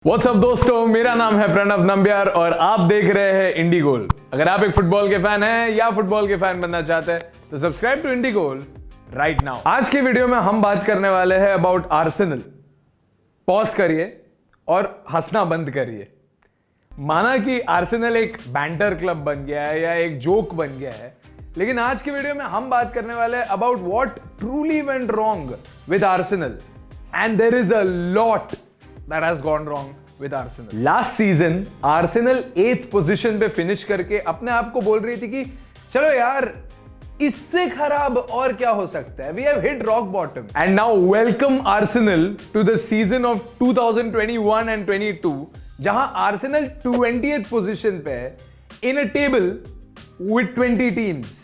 WhatsApp दोस्तों, मेरा नाम है प्रणव नंबियार और आप देख रहे हैं इंडी गोल। अगर आप एक फुटबॉल के फैन हैं या फुटबॉल के फैन बनना चाहते हैं तो subscribe to Indie Goal right now. आज की वीडियो में हम बात करने वाले हैं अबाउट आर्सेनल। पॉज करिए और हंसना बंद करिए। माना कि आर्सेनल एक बैंटर क्लब बन गया है या एक जोक बन गया है, लेकिन आज की वीडियो में हम बात करने वाले हैं about what truly went wrong with Arsenal and there is a lot that has gone wrong with Arsenal. Last season, Arsenal 8th position पे फिनिश करके अपने आप को बोल रही थी कि चलो यार, इससे खराब और क्या हो सकता है? We have hit rock bottom. And now welcome Arsenal to the season of 2021 and 22, जहां Arsenal 20th position पे है in a table with 20 teams.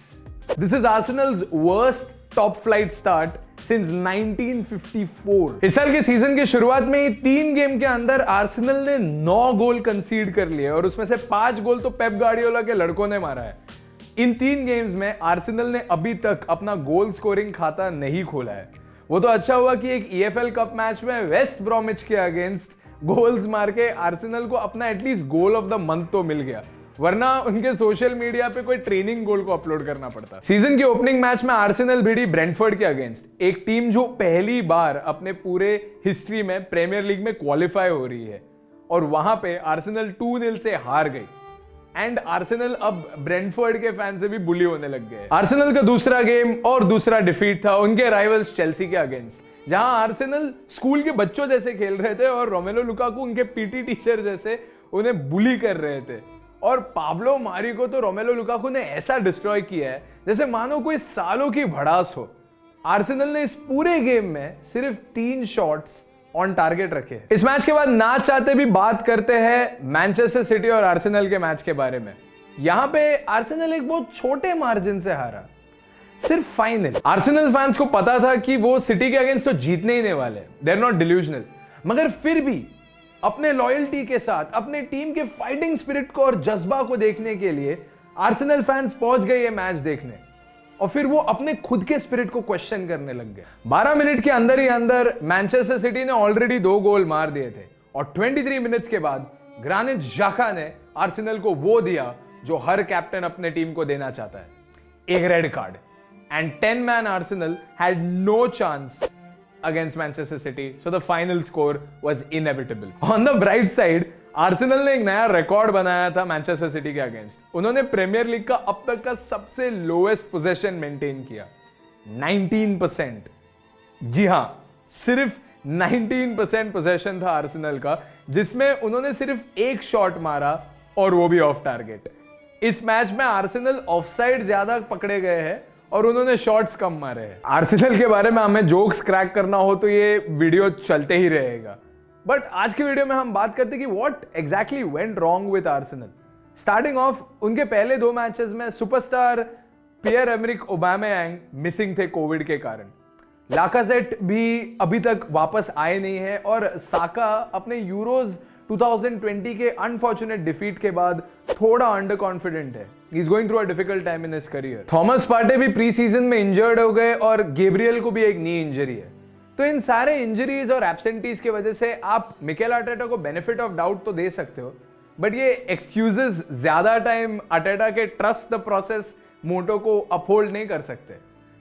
This is Arsenal's worst top flight start since 1954। इस साल के सीजन की शुरुआत में ही 3 game के अंदर आर्सेनल ने 9 गोल कंसीड कर लिए और उसमें से 5 गोल तो पेप गार्डियोला के लड़कों ने मारा है। इन 3 गेम्स में आर्सेनल ने अभी तक अपना गोल स्कोरिंग खाता नहीं खोला है। वो तो अच्छा हुआ कि एक ईएफएल कप मैच में वेस्ट ब्रोमिच के अगेंस्ट गोल्स मार के आर्सेनल को अपना at least goal of the month तो मिल गया, वरना उनके सोशल मीडिया पे कोई ट्रेनिंग गोल को अपलोड करना पड़ता। सीजन के ओपनिंग मैच में आर्सेनल भिड़ी ब्रेंटफोर्ड के अगेंस्ट, एक टीम जो पहली बार अपने पूरे हिस्ट्री में प्रीमियर लीग में क्वालिफाई हो रही है, और वहां पे आर्सेनल 2-0 से हार गई। एंड आर्सेनल अब ब्रेंटफोर्ड के फैन से भी बुली होने लग गए। आर्सेनल का दूसरा गेम और दूसरा डिफीट था उनके राइवल्स चेल्सी के अगेंस्ट, जहां आर्सेनल स्कूल के बच्चों जैसे खेल रहे थे और रोमेलो लुकाकू उनके पीटी टीचर जैसे उन्हें बुली कर रहे थे। और पाब्लो मारी को तो रोमेलो लुकाकू ने ऐसा डिस्ट्रॉय किया है जैसे मानो कोई सालों की भड़ास हो। आर्सेनल ने इस पूरे गेम में सिर्फ 3 शॉट्स ऑन टारगेट रखे। इस मैच के बाद ना चाहते भी बात करते हैं मैनचेस्टर सिटी और आर्सेनल के मैच के बारे में। यहां पे आर्सेनल एक बहुत छोटे मार्जिन से हारा, सिर्फ फाइनल। आर्सेनल फैंस को पता था कि वो सिटी के अगेंस्ट तो जीतने ही नहीं वाले, दे आर नॉट डिल्यूजनल, मगर फिर भी अपने लॉयल्टी के साथ अपने टीम के फाइटिंग स्पिरिट को और जज्बा को देखने के लिए आर्सेनल फैंस पहुंच गए ये मैच देखने, और फिर वो अपने खुद के स्पिरिट को क्वेश्चन करने लग गए। 12 मिनट के अंदर ही अंदर मैनचेस्टर सिटी ने ऑलरेडी 2 गोल मार दिए थे, और 23 मिनट्स के बाद ग्रानिट जाका ने आर्सेनल को वो दिया जो हर कैप्टन अपने टीम को देना चाहता है, एक red card. And 10 man Arsenal had no chance against Manchester City, so the final score was inevitable. On the bright side, Arsenal ने एक नया रिकॉर्ड बनाया था मैनचेस्टर सिटी के अगेंस्ट। उन्होंने प्रीमियर लीग का अब तक का सबसे लोएस्ट पोजेशन मेंटेन किया, 19%। जी हां, सिर्फ 19% पोजेशन था आर्सेनल का, जिसमें उन्होंने सिर्फ 1 शॉट मारा और वो भी ऑफ टारगेट। इस मैच में आर्सेनल ऑफसाइड ज्यादा पकड़े गए हैं और उन्होंने शॉट्स कम मारे हैं। आर्सेनल के बारे में हमें जोक्स क्रैक करना हो तो ये वीडियो चलते ही रहेगा, बट आज की वीडियो में हम बात करते हैं कि what exactly went wrong with Arsenal. Starting of, उनके पहले 2 मैचेस में सुपरस्टार पियर एमरिक ओबामेयांग मिसिंग थे कोविड के कारण। लाकाजेट भी अभी तक वापस आए नहीं है, और साका अपने यूरोज 2020 के अनफॉर्चुनेट डिफीट के बाद थोड़ा अंडर कॉन्फिडेंट है। He is going through a difficult time in his career. Thomas Partey भी प्री सीजन में इंजर्ड हो गए, और गैब्रियल को भी एक नी इंजरी है। तो इन सारे इंजरीज और एब्सेंटीज की वजह से आप मिकेल आर्टेटा को बेनिफिट ऑफ डाउट तो दे सकते हो, बट ये एक्सक्यूजेस ज्यादा टाइम आर्टेटा के ट्रस्ट द प्रोसेस मोटो को अपहोल्ड नहीं कर सकते।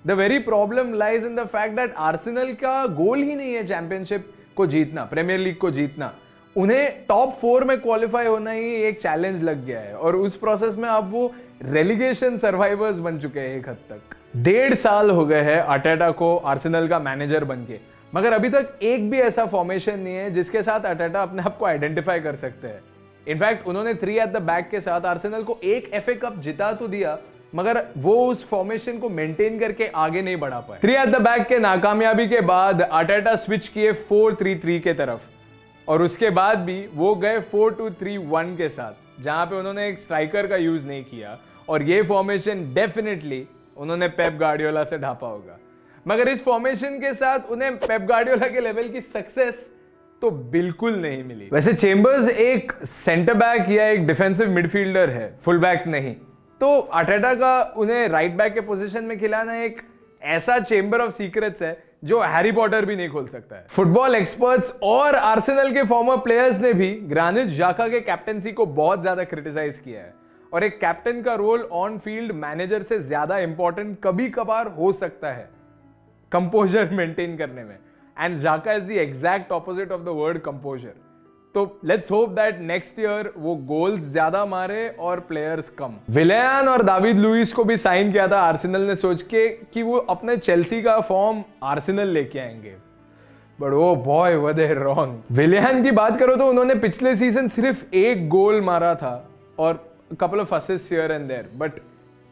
The very problem lies in the fact that Arsenal का गोल ही नहीं है चैंपियनशिप को जीतना, प्रीमियर लीग को जीतना। उन्हें टॉप 4 में क्वालिफाई होना ही एक चैलेंज लग गया है, और उस प्रोसेस में अब वो रेलीगेशन सर्वाइवर्स बन चुके हैं एक हद तक। 1.5 साल हो गए हैं आर्टेटा को आर्सेनल का मैनेजर बनके, मगर अभी तक एक भी ऐसा फॉर्मेशन नहीं है जिसके साथ आर्टेटा अपने आप को आइडेंटिफाई कर सकते हैं। इनफैक्ट उन्होंने 3 एट द बैक के साथ आर्सेनल को एक एफए कप जिता तो दिया, मगर वो उस फॉर्मेशन को मेंटेन करके आगे नहीं बढ़ा पाए। 3 एट द बैक के नाकामयाबी के बाद आर्टेटा स्विच किए 4-3-3 के तरफ, और उसके बाद भी वो गए 4-2-3-1 के साथ, जहां पे उन्होंने एक स्ट्राइकर का यूज नहीं किया, और ये फॉर्मेशन डेफिनेटली उन्होंने पेप गार्डियोला से ढापा होगा। मगर इस फॉर्मेशन के साथ उन्हें पेप गार्डियोला के लेवल की सक्सेस तो बिल्कुल नहीं मिली। वैसे चेंबर्स एक सेंटर बैक या एक डिफेंसिव मिडफील्डर है, फुल बैक नहीं, तो आर्टेटा का उन्हें राइट बैक के पोजीशन में खिलाना एक ऐसा चेंबर ऑफ सीक्रेट्स है जो हैरी पॉटर भी नहीं खोल सकता है। फुटबॉल एक्सपर्ट्स और आर्सेनल के फॉर्मर प्लेयर्स ने भी ग्रानिट जाका के कैप्टेंसी को बहुत ज्यादा क्रिटिसाइज किया है और एक कैप्टन का रोल ऑन फील्ड मैनेजर से ज्यादा इंपॉर्टेंट कभी कभार हो सकता है कंपोजर मेंटेन करने में, and Xhaka is the exact opposite of the word composure. तो let's hope that next year वो गोल्स ज्यादा मारे और प्लेयर्स कम। विलियन और दाविद लुइस को भी साइन किया था आर्सेनल ने सोच के कि वो अपने चेल्सी का फॉर्म आर्सेनल लेके आएंगे, but oh boy were they wrong. Willian की बात करो तो उन्होंने पिछले सीजन सिर्फ 1 गोल मारा था और couple of assists here and there, but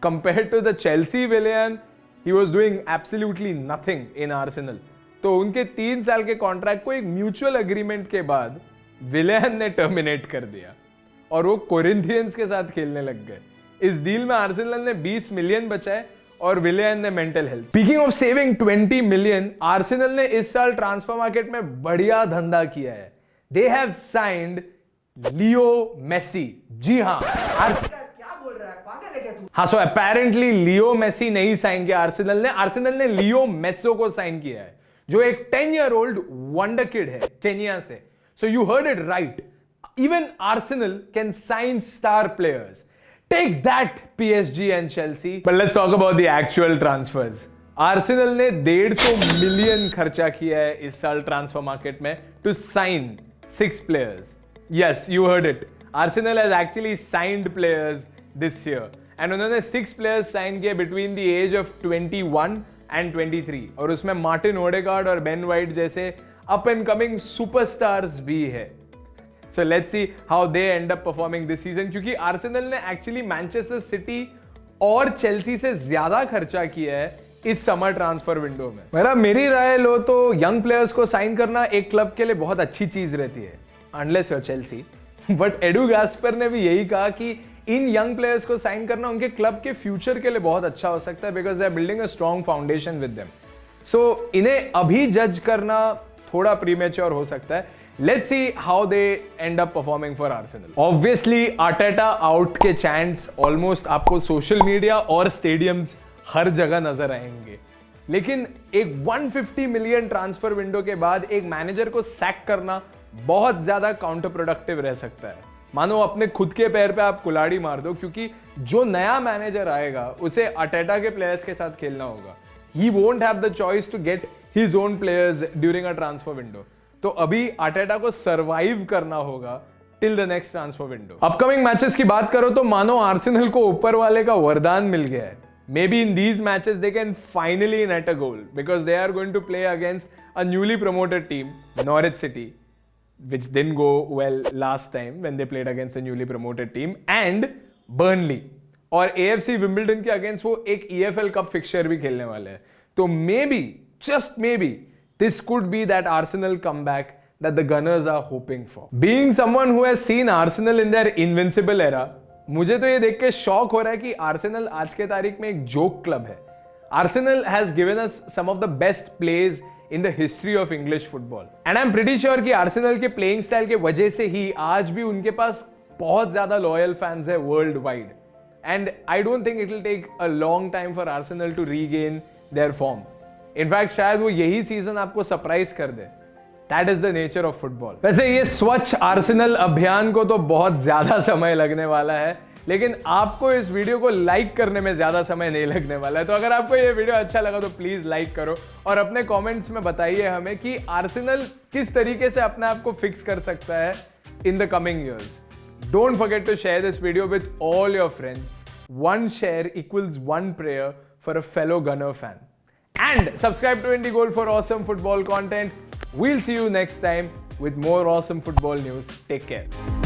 compared to the Chelsea Willian, he was doing absolutely nothing in Arsenal. तो उनके 3 साल के कॉन्ट्रैक्ट को एक म्यूचुअल एग्रीमेंट के बाद विलियन ने टर्मिनेट कर दिया और वो कोरिंथियंस के साथ खेलने लग गए। इस डील में आर्सेनल ने 20 मिलियन बचाए और विलियन ने mental health. Speaking of saving 20 million, Arsenal ने इस साल ट्रांसफर मार्केट में बढ़िया धंधा किया है। They have signed Leo Messi. जी हाँ, क्या बोल रहा है, पागल है क्या तू? हाँ, सो अपेरेंटली लियो मेसी नहीं साइन किया आर्सेनल ने लियो मेसो को साइन किया है जो एक 10 ईयर ओल्ड वंडर किड है केनिया से। So you heard it right, even Arsenal can sign star players. Take that PSG and Chelsea. But let's talk about the actual transfers. Arsenal ने 150 million खर्चा किया है इस साल ट्रांसफर मार्केट में to sign 6 players. Yes, you heard it. Arsenal has actually signed players this year. And उन्होंने 6 players sign किए between the age of 21 and 23. और उसमें मार्टिन ओडेगार्ड और बेन वाइट जैसे up and coming superstars भी है। So let's see how they end up performing this season. क्योंकि Arsenal ने actually मैनचेस्टर सिटी और चेल्सी से ज्यादा खर्चा किया है इस समर ट्रांसफर विंडो में। मेरी राय लो तो यंग प्लेयर्स को साइन करना एक क्लब के लिए बहुत अच्छी चीज रहती है, unless your Chelsea. But edu Gaspar ने भी यही कहा कि इन यंग प्लेयर्स को साइन करना उनके क्लब के फ्यूचर के लिए बहुत अच्छा हो सकता है, because they are building a strong foundation with them. So इन्हें अभी जज करना थोड़ा प्रीमेच्योर हो सकता है। Let's see how they end up performing for Arsenal. Obviously Arteta out के चैंट्स ऑलमोस्ट आपको सोशल मीडिया और स्टेडियम्स हर जगह नजर आएंगे, लेकिन एक 150 मिलियन ट्रांसफर विंडो के बाद एक मैनेजर को सैक करना बहुत ज्यादा काउंटर प्रोडक्टिव रह सकता है। मानो अपने खुद के पैर पे आप कुल्हाड़ी मार दो, क्योंकि जो नया मैनेजर आएगा उसे अटेटा के प्लेयर्स के साथ खेलना होगा। He won't have the choice to get his own players during a transfer window. तो अभी अटेटा को सर्वाइव करना होगा till the next transfer window. Upcoming matches की बात करो तो मानो आर्सेनल को ऊपर वाले का वरदान मिल गया है। Maybe in these matches they can finally net a goal because they are going to play against a newly promoted team, Norwich City, which didn't go well last time when they played against a newly promoted team, and Burnley. और AFC Wimbledon के against वो एक EFL cup fixture भी खेलने वाले हैं। तो maybe, just maybe, this could be that Arsenal comeback that the Gunners are hoping for. Being someone who has seen Arsenal in their invincible era, मुझे तो ये देख के शॉक हो रहा है कि आर्सेनल आज के तारीख में एक जोक क्लब है। Arsenal has given us some of the best plays in the history of English football, and I am pretty sure कि आर्सेनल के प्लेइंग स्टाइल के वजह से ही आज भी उनके पास बहुत ज्यादा लॉयल फैंस है worldwide, and I don't think it will take a long time for Arsenal to regain their form. In fact शायद वो यही सीजन आपको सरप्राइज कर दे। That is the nature of football. वैसे ये स्वच्छ आर्सेनल अभियान को तो बहुत ज्यादा समय लगने वाला है, लेकिन आपको इस वीडियो को लाइक करने में ज्यादा समय नहीं लगने वाला है। तो अगर आपको ये वीडियो अच्छा लगा तो प्लीज लाइक करो और अपने कमेंट्स में बताइए हमें कि आर्सेनल किस तरीके से अपने आप को फिक्स कर सकता है in the coming years. Don't forget to share this video with all your friends. 1 share equals 1 prayer for a fellow Gunner fan. And subscribe to Indie Goal for awesome football content. We'll see you next time with more awesome football news. Take care.